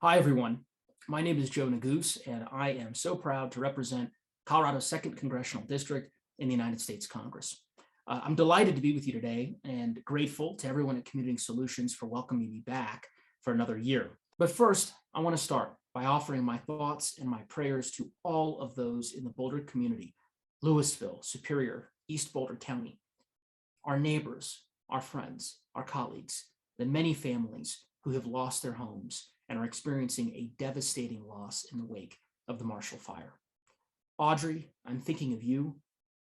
Hi, everyone. My name is Joe Neguse, and I am so proud to represent Colorado's 2nd Congressional District in the United States Congress. I'm delighted to be with you today and grateful to everyone at Commuting Solutions for welcoming me back for another year. But first, I want to start by offering my thoughts and my prayers to all of those in the Boulder community, Louisville, Superior, East Boulder County, our neighbors, our friends, our colleagues, the many families who have lost their homes and are experiencing a devastating loss in the wake of the Marshall Fire. Audrey, I'm thinking of you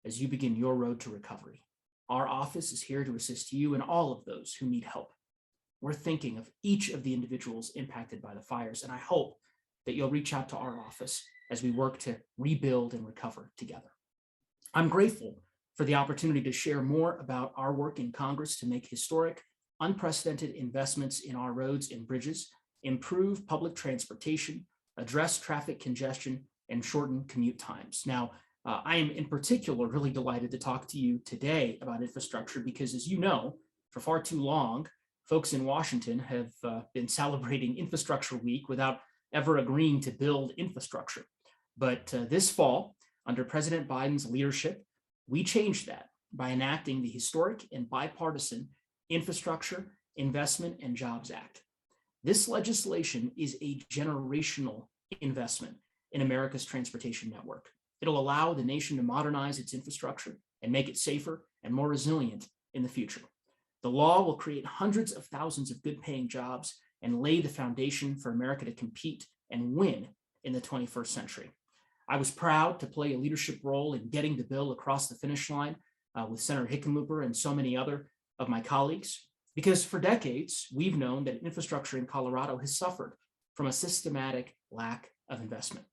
as you begin your road to recovery. Our office is here to assist you and all of those who need help. We're thinking of each of the individuals impacted by the fires, and I hope that you'll reach out to our office as we work to rebuild and recover together. I'm grateful for the opportunity to share more about our work in Congress to make historic, unprecedented investments in our roads and bridges, improve public transportation, address traffic congestion, and shorten commute times. Now, I am in particular really delighted to talk to you today about infrastructure because, as you know, for far too long, folks in Washington have been celebrating Infrastructure Week without ever agreeing to build infrastructure. But this fall, under President Biden's leadership, we changed that by enacting the historic and bipartisan Infrastructure Investment and Jobs Act. This legislation is a generational investment in America's transportation network. It'll allow the nation to modernize its infrastructure and make it safer and more resilient in the future. The law will create hundreds of thousands of good-paying jobs and lay the foundation for America to compete and win in the 21st century. I was proud to play a leadership role in getting the bill across the finish line with Senator Hickenlooper and so many other of my colleagues. Because for decades, we've known that infrastructure in Colorado has suffered from a systematic lack of investment.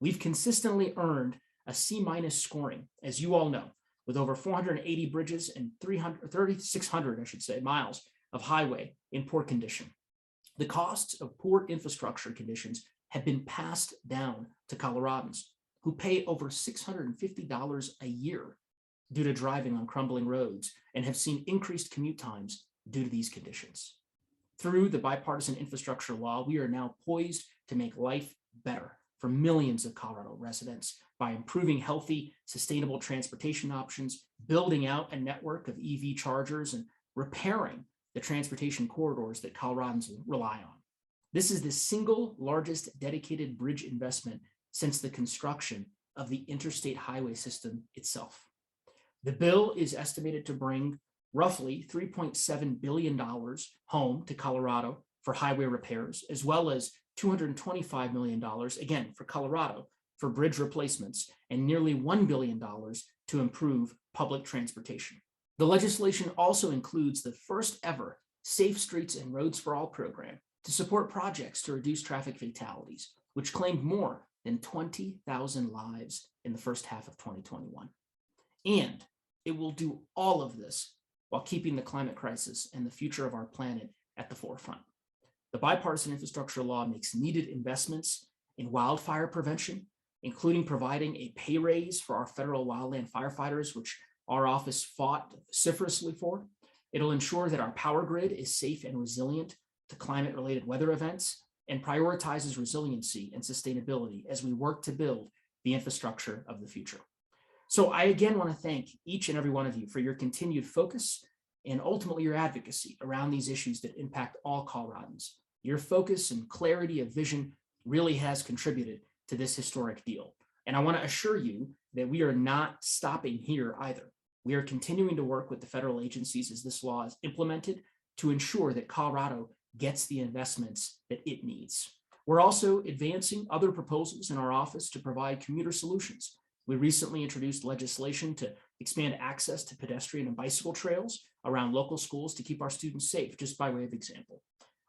We've consistently earned a C- scoring, as you all know, with over 480 bridges and 3,600, miles of highway in poor condition. The costs of poor infrastructure conditions have been passed down to Coloradans who pay over $650 a year due to driving on crumbling roads and have seen increased commute times due to these conditions. Through the bipartisan infrastructure law, we are now poised to make life better for millions of Colorado residents by improving healthy, sustainable transportation options, building out a network of EV chargers, and repairing the transportation corridors that Coloradans rely on. This is the single largest dedicated bridge investment since the construction of the interstate highway system itself. The bill is estimated to bring roughly $3.7 billion home to Colorado for highway repairs, as well as $225 million, again, for Colorado, for bridge replacements, and nearly $1 billion to improve public transportation. The legislation also includes the first ever Safe Streets and Roads for All program to support projects to reduce traffic fatalities, which claimed more than 20,000 lives in the first half of 2021. And it will do all of this while keeping the climate crisis and the future of our planet at the forefront. The bipartisan infrastructure law makes needed investments in wildfire prevention, including providing a pay raise for our federal wildland firefighters, which our office fought vociferously for. It'll ensure that our power grid is safe and resilient to climate-related weather events and prioritizes resiliency and sustainability as we work to build the infrastructure of the future. So I again want to thank each and every one of you for your continued focus and ultimately your advocacy around these issues that impact all Coloradans. Your focus and clarity of vision really has contributed to this historic deal. And I want to assure you that we are not stopping here either. We are continuing to work with the federal agencies as this law is implemented to ensure that Colorado gets the investments that it needs. We're also advancing other proposals in our office to provide commuter solutions. We recently introduced legislation to expand access to pedestrian and bicycle trails around local schools to keep our students safe, just by way of example.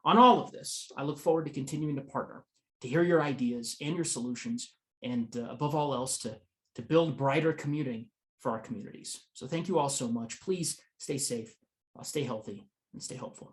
On all of this, I look forward to continuing to partner, to hear your ideas and your solutions, and above all else, to build brighter commuting for our communities. So thank you all so much. Please stay safe, stay healthy, and stay hopeful.